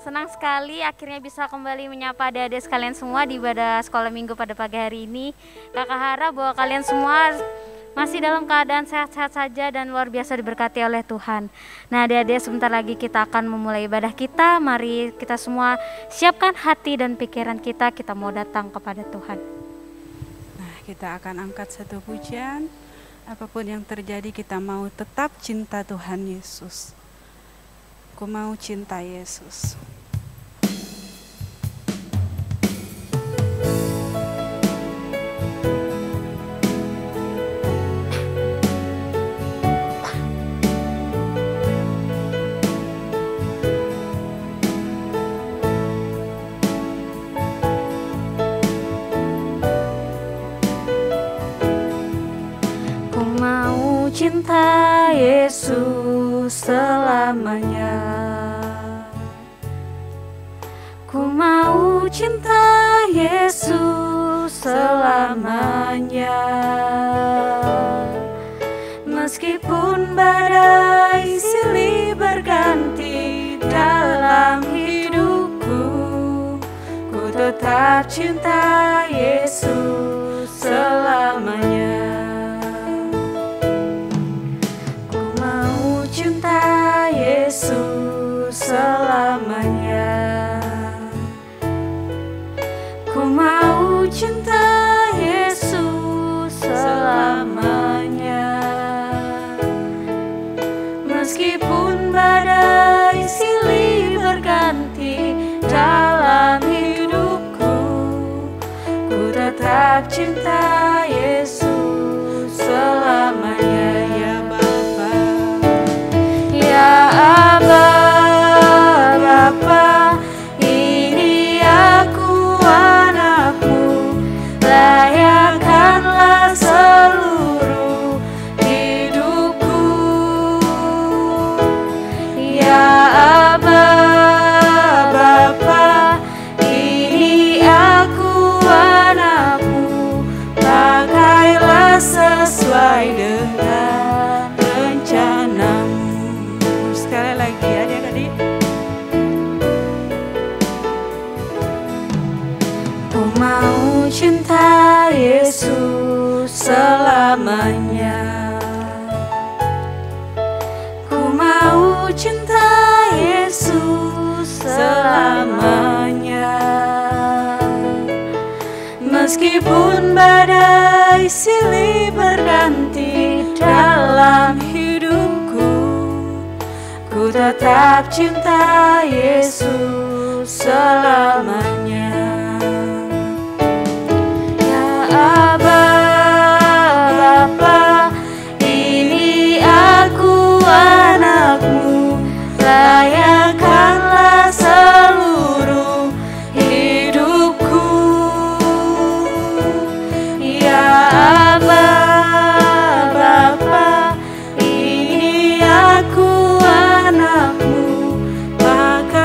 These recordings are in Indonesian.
Senang sekali akhirnya bisa kembali menyapa adik-adik sekalian semua di ibadah sekolah minggu pada pagi hari ini. Kakak harap bahwa kalian semua masih dalam keadaan sehat-sehat saja dan luar biasa diberkati oleh Tuhan. Nah adik-adik, sebentar lagi kita akan memulai ibadah kita. Mari kita semua siapkan hati dan pikiran kita mau datang kepada Tuhan. Nah, kita akan angkat satu pujian. Apapun yang terjadi, kita mau tetap cinta Tuhan Yesus. Ku mau cinta Yesus. Ku mau cinta Yesus selamanya. Ku mau cinta Yesus selamanya. Meskipun badai silih berganti dalam hidupku, ku tetap cinta Yesus selamanya. Ku mau cinta Yesus selamanya. Ku mau cinta Yesus selamanya. Meskipun badai silih berganti dalam hidupku, ku tetap cinta Yesus selamanya. Ya Bapa, ya Aba, Bapa, ini aku anakmu, layakkanlah seluruh hidupku. Ya Aba, Bapa, ini aku anakmu, pakailah sesuai dengan rencanamu. Sekali lagi adik-adik. Ku mau cinta Yesus selamanya. Ku mau cinta Yesus selamanya. Meskipun badai silih berganti dalam hidupku, ku tetap cinta Yesus selamanya. Ya Aba, Bapa, ini aku anakmu, layakkanlah seluruh hidupku. Ya Aba, Bapa, ini aku anakmu, pakailah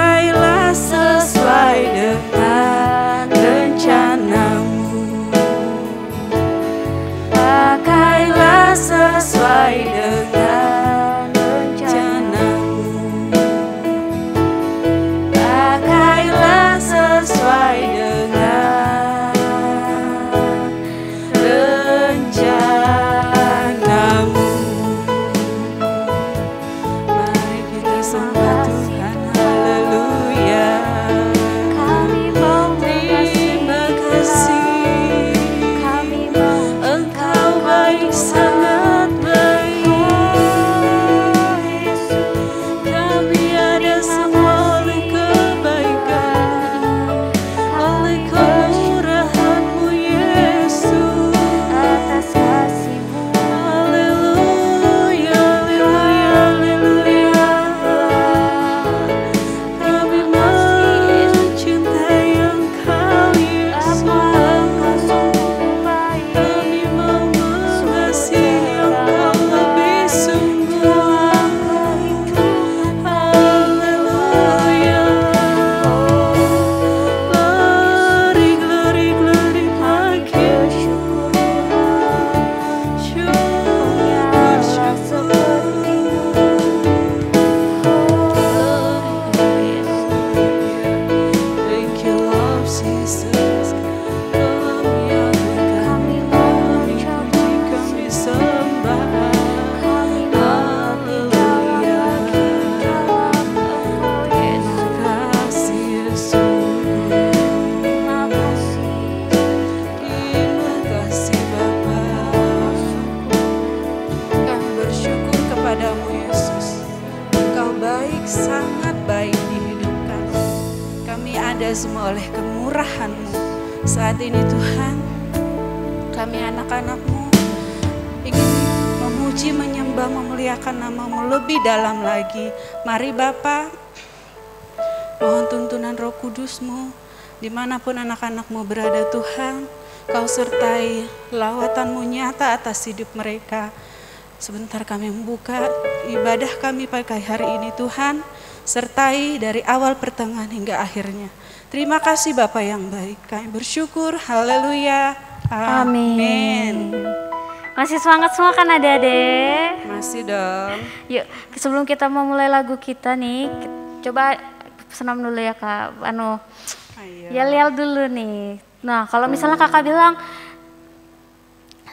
ada semua oleh kemurahan-Mu. Saat ini Tuhan, kami anak-anak-Mu ingin memuji, menyembah, memuliakan nama-Mu lebih dalam lagi. Mari Bapa, mohon tuntunan Roh Kudus-Mu, dimanapun anak-anak-Mu berada Tuhan, Kau sertai lawatan-Mu nyata atas hidup mereka. Sebentar kami membuka ibadah kami pagi hari ini Tuhan, sertai dari awal pertengahan hingga akhirnya. Terima kasih Bapa yang baik, kami bersyukur, haleluya, amin. Masih semangat semua kan adik-adik? Masih dong. Yuk, sebelum kita memulai lagu kita nih, coba senam dulu ya Kak, yel-yel dulu nih. Nah kalau misalnya kakak bilang,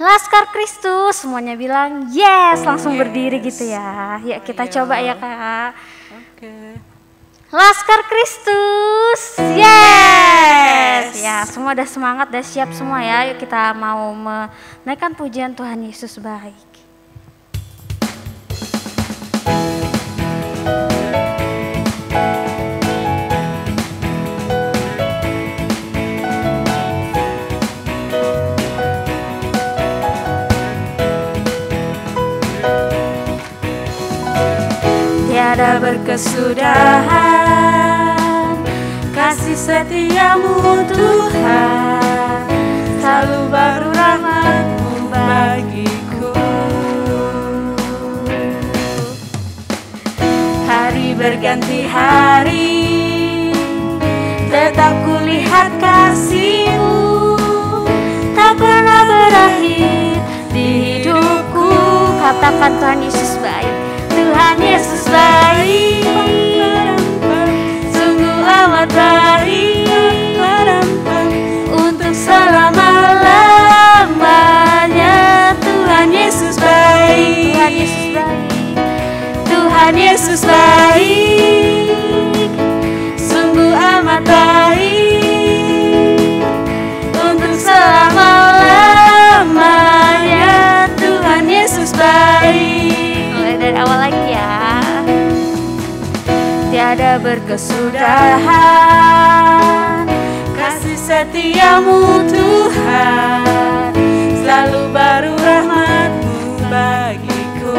Laskar Kristus, semuanya bilang yes, langsung berdiri gitu ya. Yuk kita coba ya Kak. Oke. Laskar Kristus, yes. Ya semua udah semangat, udah siap semua ya. Yuk kita mau menaikkan pujian Tuhan Yesus baik. Tiada berkesudahan kasih setiamu Tuhan, selalu baru rahmat-Mu bagiku. Hari berganti hari, tetap kulihat kasih-Mu, tak pernah berakhir di hidupku. Katakan Tuhan Yesus baik. Tuhan Yesus baik, sungguh amat baik, untuk selama-lamanya. Tuhan Yesus baik, Tuhan Yesus baik, Tuhan Yesus baik, sungguh amat baik, untuk selama-lamanya. Tuhan Yesus baik. Dari awal lagi ya. Tiada berkesudahan kasih setiamu Tuhan, selalu baru rahmat-Mu bagiku.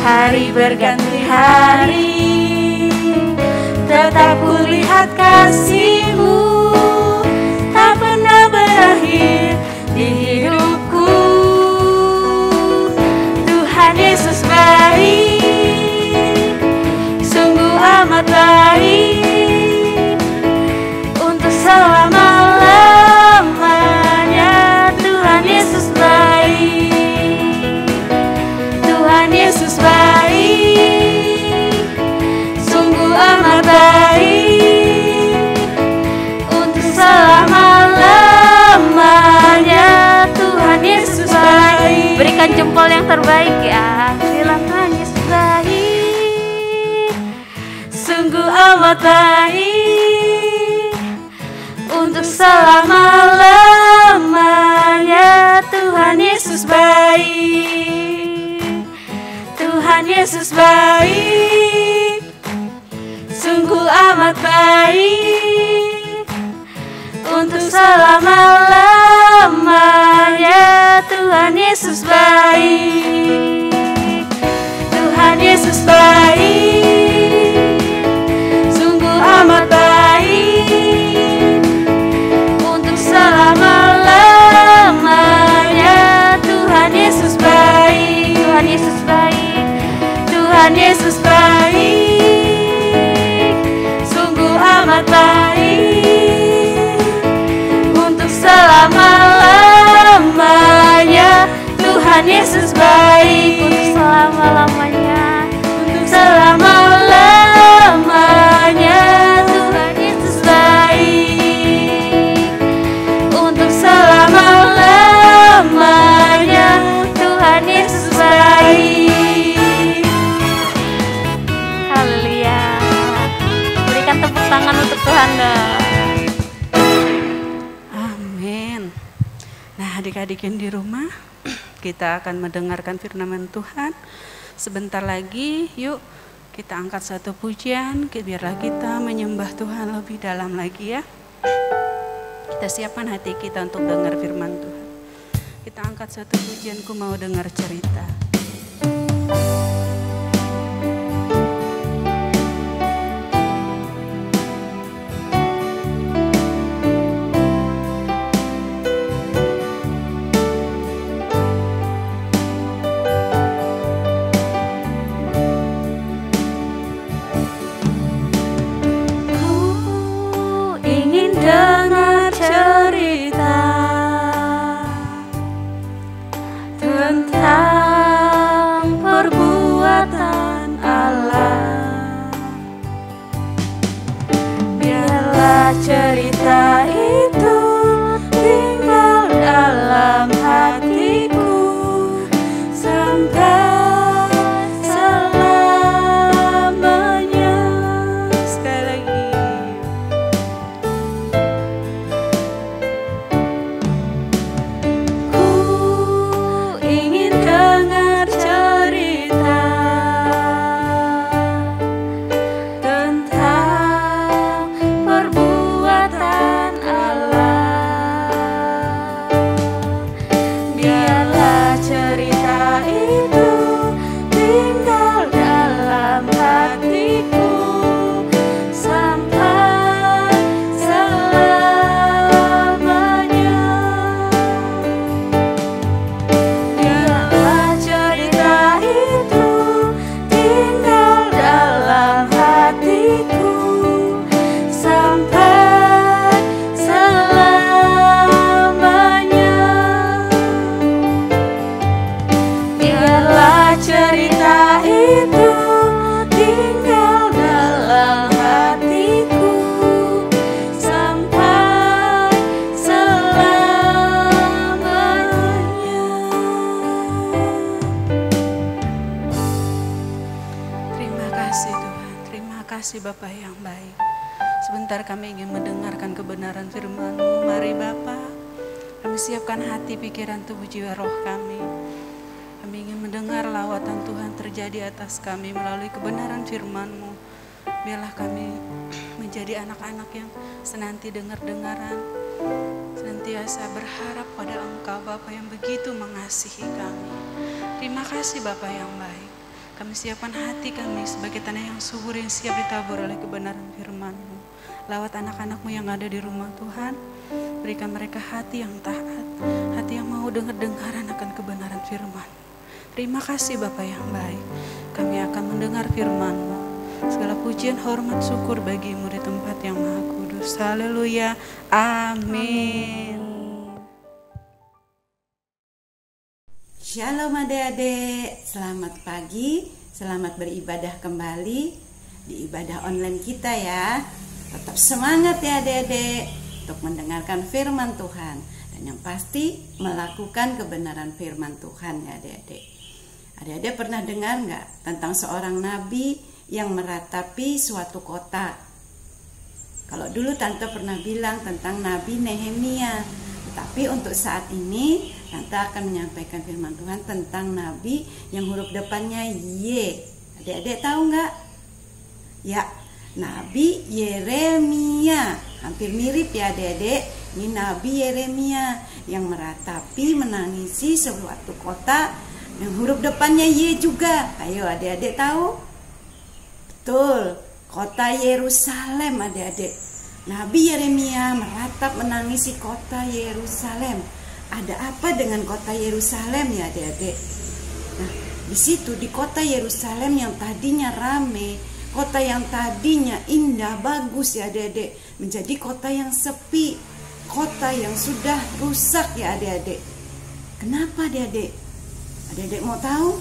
Hari berganti hari, tetap kulihat kasih-Mu, tak pernah berakhir di hidupku. Tuhan Yesus baik, sungguh amat baik, untuk selama-lamanya. Tuhan Yesus baik, Tuhan Yesus baik, sungguh amat baik, untuk selama-lamanya. Tuhan Yesus baik. Berikan jempol yang terbaik ya. Bilang Tuhan Yesus baik, sungguh amat baik, untuk selama-lamanya. Tuhan Yesus baik, Tuhan Yesus baik, sungguh amat baik, untuk selama-lamanya. Tuhan Yesus baik, Tuhan Yesus baik, sungguh amat baik, untuk selama-lamanya. Tuhan Yesus baik, Tuhan Yesus baik, Tuhan Yesus baik, sungguh amat baik, untuk selama-lamanya. Tuhan Yesus baik, untuk selama-lamanya, untuk selama-lamanya. Tuhan Yesus baik, untuk selama-lamanya. Tuhan Yesus baik. Haleluya. Berikan tepuk tangan untuk Tuhan dong. Amin. Nah adik-adik yang di rumah, kita akan mendengarkan firman Tuhan. Sebentar lagi yuk Kita angkat satu pujian, biarlah kita menyembah Tuhan lebih dalam lagi ya. Kita siapkan hati kita untuk dengar firman Tuhan. Kita angkat satu pujian, ku mau dengar cerita. Cerita itu tinggal dalam hatiku sampai selamanya. Sekali lagi. Ku ingin dengar cerita tentang perbuatan Allah. Biarlah cerita itu tinggal dalam hatiku sampai selamanya. Biarlah cerita itu tinggal dalam hatiku sampai selamanya. Biarlah cerita itu tinggal dalam hatiku sampai selamanya. Terima kasih Tuhan, terima kasih Bapa yang baik. Sebentar kami ingin mendengarkan kebenaran firman-Mu. Mari Bapa, kami siapkan hati, pikiran, tubuh, jiwa, roh kami. Kami ingin mendengar lawatan Tuhan terjadi atas kami melalui kebenaran firman-Mu. Biarlah kami menjadi anak-anak yang senanti dengar-dengaran, senantiasa berharap pada Engkau Bapa yang begitu mengasihi kami. Terima kasih Bapa yang baik. Kami siapkan hati kami sebagai tanah yang subur yang siap ditabur oleh kebenaran firman-Mu. Lawat anak-anak-Mu yang ada di rumah Tuhan. Berikan mereka hati yang taat, hati yang mau dengar-dengaran akan kebenaran firman. Terima kasih Bapa yang baik. Kami akan mendengar firman-Mu. Segala pujian, hormat, syukur bagi-Mu di tempat yang maha kudus. Haleluya. Amin. Shalom adik-adik, selamat pagi, selamat beribadah kembali di ibadah online kita ya. Tetap semangat ya adik-adik untuk mendengarkan firman Tuhan. Dan yang pasti melakukan kebenaran firman Tuhan ya adik-adik. Adik-adik pernah dengar nggak tentang seorang nabi yang meratapi suatu kota? Kalau dulu Tante pernah bilang tentang Nabi Nehemia. Tetapi untuk saat ini Tante akan menyampaikan firman Tuhan tentang nabi yang huruf depannya Y. Adik-adik tahu nggak? Ya, Nabi Yeremia. Hampir mirip ya adik-adik. Ini Nabi Yeremia yang meratapi menangisi suatu kota yang huruf depannya Y juga. Ayo adik-adik tahu? Betul, kota Yerusalem adik-adik. Nabi Yeremia meratap menangisi kota Yerusalem. Ada apa dengan kota Yerusalem ya adik-adik? Nah, di situ di kota Yerusalem yang tadinya ramai, kota yang tadinya indah, bagus ya adik-adik, menjadi kota yang sepi, kota yang sudah rusak ya adik-adik. Kenapa adik-adik? Adik-adik mau tahu?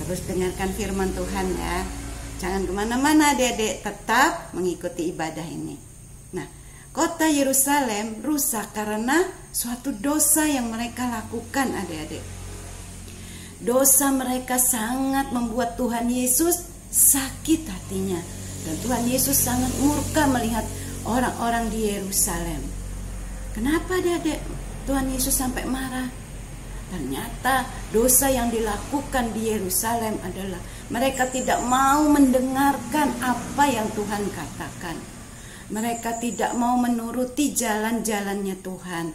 Terus dengarkan firman Tuhan ya. Jangan kemana-mana adik-adik, tetap mengikuti ibadah ini. Nah, kota Yerusalem rusak karena suatu dosa yang mereka lakukan adik-adik. Dosa mereka sangat membuat Tuhan Yesus sakit hatinya. Dan Tuhan Yesus sangat murka melihat orang-orang di Yerusalem. Kenapa adik-adik Tuhan Yesus sampai marah? Ternyata dosa yang dilakukan di Yerusalem adalah mereka tidak mau mendengarkan apa yang Tuhan katakan. Mereka tidak mau menuruti jalan-jalannya Tuhan.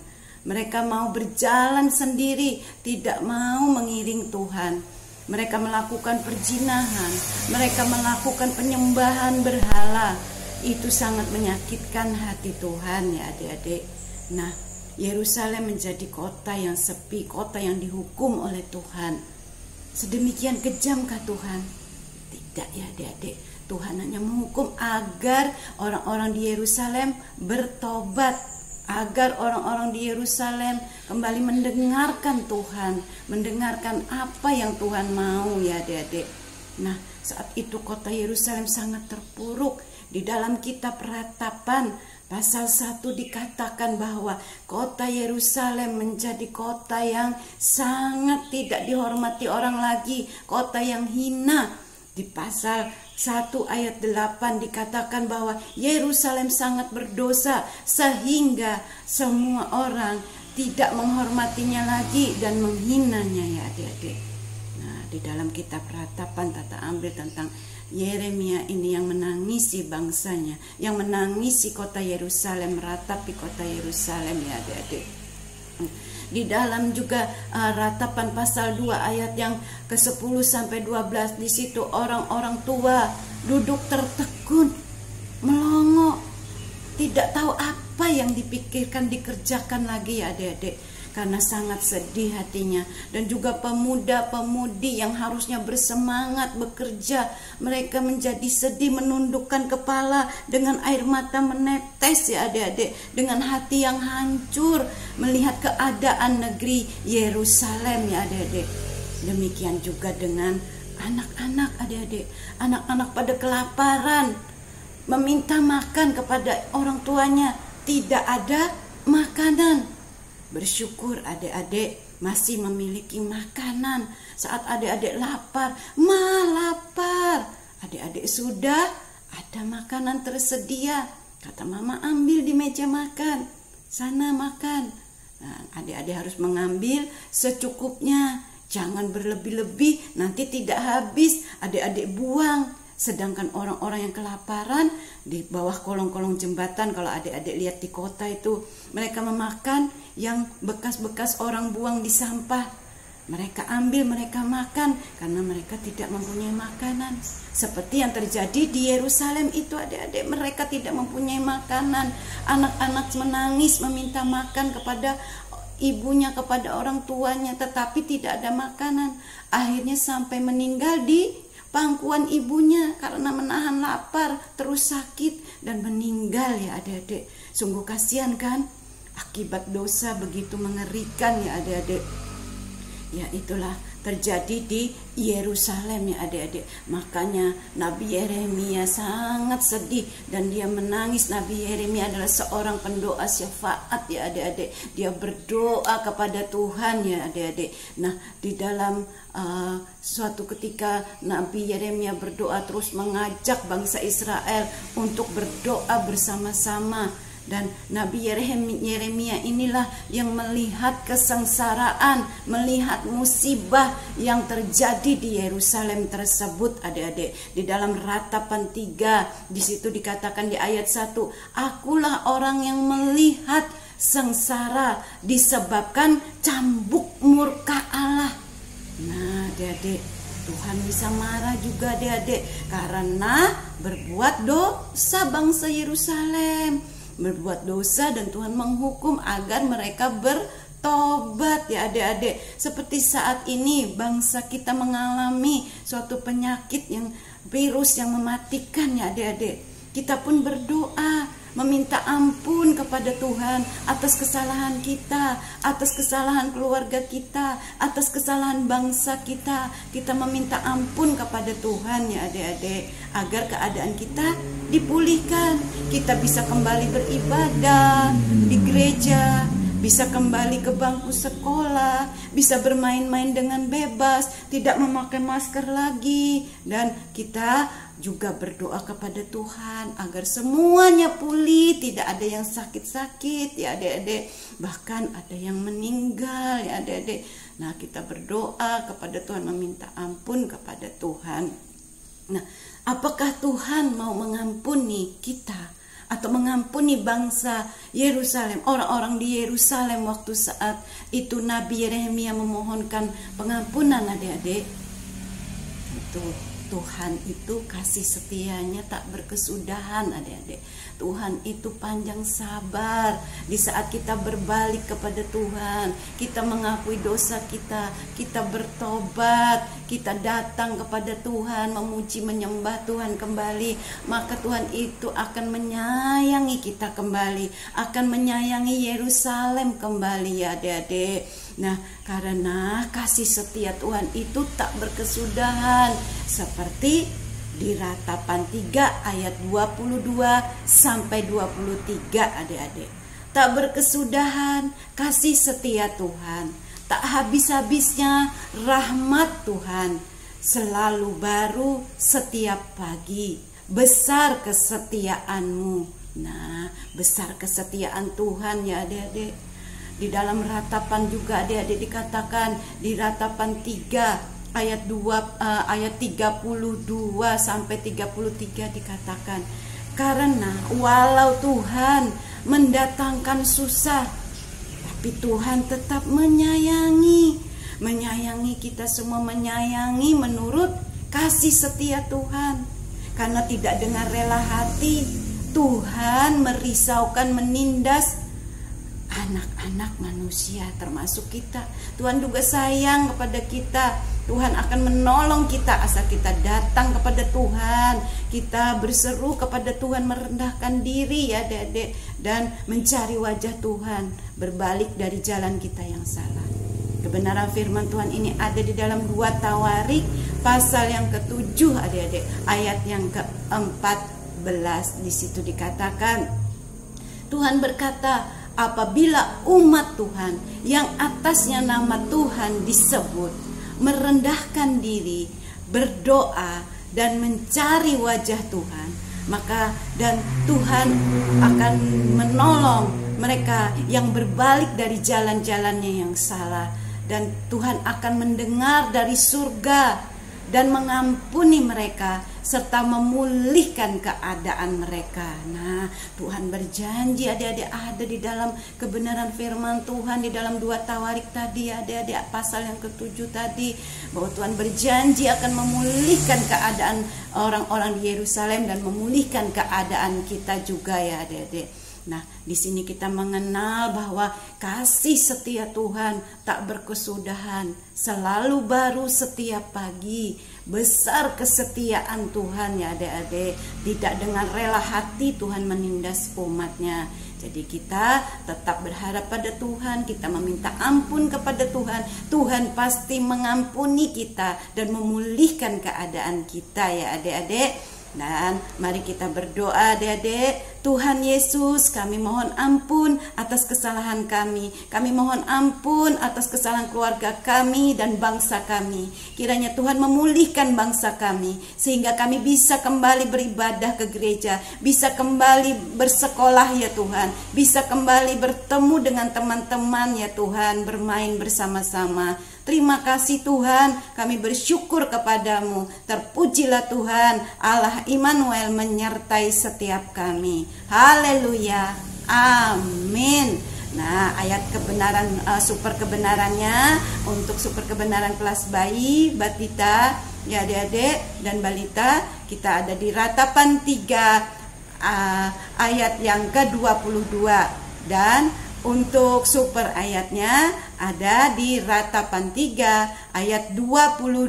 Mereka mau berjalan sendiri, tidak mau mengiring Tuhan. Mereka melakukan perzinahan, mereka melakukan penyembahan berhala. Itu sangat menyakitkan hati Tuhan ya adik-adik. Nah, Yerusalem menjadi kota yang sepi, kota yang dihukum oleh Tuhan. Sedemikian kejamkah Tuhan? Tidak ya adik-adik. Tuhan hanya menghukum agar orang-orang di Yerusalem bertobat, agar orang-orang di Yerusalem kembali mendengarkan Tuhan, mendengarkan apa yang Tuhan mau ya adik-adik. Nah, saat itu kota Yerusalem sangat terpuruk. Di dalam kitab Ratapan pasal 1 dikatakan bahwa kota Yerusalem menjadi kota yang sangat tidak dihormati orang lagi, kota yang hina. Di pasal 1 ayat 8 dikatakan bahwa Yerusalem sangat berdosa sehingga semua orang tidak menghormatinya lagi dan menghinanya ya adik-adik. Nah, di dalam kitab Ratapan Tata ambil tentang Yeremia ini yang menangisi bangsanya, yang menangisi kota Yerusalem, meratapi kota Yerusalem ya adik-adik. Di dalam juga Ratapan pasal 2 ayat yang ke-10 sampai 12, di situ orang-orang tua duduk tertegun, melongo, tidak tahu apa yang dipikirkan dikerjakan lagi ya adik-adik, karena sangat sedih hatinya. Dan juga pemuda-pemudi yang harusnya bersemangat bekerja, mereka menjadi sedih, menundukkan kepala dengan air mata menetes ya adik-adik, dengan hati yang hancur melihat keadaan negeri Yerusalem ya adik-adik. Demikian juga dengan anak-anak adik-adik, anak-anak pada kelaparan, meminta makan kepada orang tuanya, tidak ada makanan. Bersyukur adik-adik masih memiliki makanan. Saat adik-adik lapar, lapar, adik-adik sudah ada makanan tersedia. Kata mama, ambil di meja makan, sana makan. Nah, adik-adik harus mengambil secukupnya, jangan berlebih-lebih, nanti tidak habis, adik-adik buang. Sedangkan orang-orang yang kelaparan di bawah kolong-kolong jembatan, kalau adik-adik lihat di kota itu, mereka memakan yang bekas-bekas orang buang di sampah. Mereka ambil, mereka makan karena mereka tidak mempunyai makanan. Seperti yang terjadi di Yerusalem itu adik-adik, mereka tidak mempunyai makanan. Anak-anak menangis meminta makan kepada ibunya, kepada orang tuanya, tetapi tidak ada makanan. Akhirnya sampai meninggal di pangkuan ibunya karena menahan lapar, terus sakit dan meninggal ya adik-adik. Sungguh kasihan kan? Akibat dosa begitu mengerikan ya adik-adik. Ya itulah terjadi di Yerusalem ya adik-adik. Makanya Nabi Yeremia sangat sedih dan dia menangis. Nabi Yeremia adalah seorang pendoa syafaat ya adik-adik. Dia berdoa kepada Tuhan ya adik-adik. Nah, di dalam suatu ketika Nabi Yeremia berdoa, terus mengajak bangsa Israel untuk berdoa bersama-sama. Dan Nabi Yeremia inilah yang melihat kesengsaraan, melihat musibah yang terjadi di Yerusalem tersebut adik-adik. Di dalam Ratapan 3, di situ dikatakan di ayat 1, akulah orang yang melihat sengsara disebabkan cambuk murka Allah. Nah adik-adik, Tuhan bisa marah juga adik-adik karena berbuat dosa bangsa Yerusalem. Berbuat dosa dan Tuhan menghukum agar mereka bertobat ya adik-adik. Seperti saat ini bangsa kita mengalami suatu penyakit, yang virus yang mematikan ya adik-adik. Kita pun berdoa meminta ampun kepada Tuhan atas kesalahan kita, atas kesalahan keluarga kita, atas kesalahan bangsa kita. Kita meminta ampun kepada Tuhan ya adik-adik, agar keadaan kita dipulihkan. Kita bisa kembali beribadah di gereja, bisa kembali ke bangku sekolah, bisa bermain-main dengan bebas, tidak memakai masker lagi, dan kita juga berdoa kepada Tuhan agar semuanya pulih, tidak ada yang sakit-sakit ya adik-adik, bahkan ada yang meninggal ya adik-adik. Nah, kita berdoa kepada Tuhan, meminta ampun kepada Tuhan. Nah, apakah Tuhan mau mengampuni kita atau mengampuni bangsa Yerusalem, orang-orang di Yerusalem waktu saat itu Nabi Yeremia memohonkan pengampunan adik-adik? Itu Tuhan itu kasih setianya tak berkesudahan adik-adik. Tuhan itu panjang sabar. Di saat kita berbalik kepada Tuhan, kita mengakui dosa kita, kita bertobat, kita datang kepada Tuhan, memuji menyembah Tuhan kembali, maka Tuhan itu akan menyayangi kita kembali, akan menyayangi Yerusalem kembali ya adik-adik. Nah, karena kasih setia Tuhan itu tak berkesudahan, seperti di Ratapan 3 ayat 22 sampai 23 adik-adik. Tak berkesudahan kasih setia Tuhan, tak habis-habisnya rahmat Tuhan, selalu baru setiap pagi, besar kesetiaanmu. Nah, besar kesetiaan Tuhan ya adik-adik. Di dalam Ratapan juga adik-adik dikatakan, di Ratapan 3 ayat 32 sampai 33 dikatakan, karena walau Tuhan mendatangkan susah, tapi Tuhan tetap menyayangi kita semua, menyayangi menurut kasih setia Tuhan. Karena tidak dengan rela hati Tuhan merisaukan, menindas anak-anak manusia termasuk kita. Tuhan juga sayang kepada kita. Tuhan akan menolong kita asal kita datang kepada Tuhan, kita berseru kepada Tuhan, merendahkan diri ya adik-adik, dan mencari wajah Tuhan, berbalik dari jalan kita yang salah. Kebenaran firman Tuhan ini ada di dalam 2 Tawarik pasal yang ke-7 adik-adik, ayat yang ke-14. Di situ dikatakan, Tuhan berkata, apabila umat Tuhan yang atasnya nama Tuhan disebut merendahkan diri, berdoa dan mencari wajah Tuhan, maka dan Tuhan akan menolong mereka yang berbalik dari jalan-jalannya yang salah, dan Tuhan akan mendengar dari surga dan mengampuni mereka serta memulihkan keadaan mereka. Nah, Tuhan berjanji adik-adik, ada di dalam kebenaran firman Tuhan di dalam 2 Tawarik tadi adik-adik, pasal yang ke-7 tadi, bahwa Tuhan berjanji akan memulihkan keadaan orang-orang di Yerusalem dan memulihkan keadaan kita juga ya adik-adik. Nah, di sini kita mengenal bahwa kasih setia Tuhan tak berkesudahan, selalu baru setiap pagi. Besar kesetiaan Tuhan ya adik-adik. Tidak dengan rela hati Tuhan menindas umatnya. Jadi kita tetap berharap pada Tuhan, kita meminta ampun kepada Tuhan. Tuhan pasti mengampuni kita dan memulihkan keadaan kita ya adik-adik. Dan mari kita berdoa adik-adik. Tuhan Yesus, kami mohon ampun atas kesalahan kami. Kami mohon ampun atas kesalahan keluarga kami dan bangsa kami. Kiranya Tuhan memulihkan bangsa kami, sehingga kami bisa kembali beribadah ke gereja, bisa kembali bersekolah ya Tuhan, bisa kembali bertemu dengan teman-teman ya Tuhan, bermain bersama-sama. Terima kasih Tuhan, kami bersyukur kepadamu. Terpujilah Tuhan, Allah Immanuel menyertai setiap kami. Haleluya, amin. Nah, ayat kebenaran, super kebenarannya, untuk super kebenaran kelas bayi, batita, ya adik-adik dan balita, kita ada di Ratapan 3 ayat yang ke-22, dan untuk super ayatnya ada di Ratapan 3 ayat 22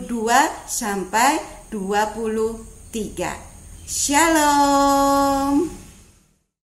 sampai 23. Shalom.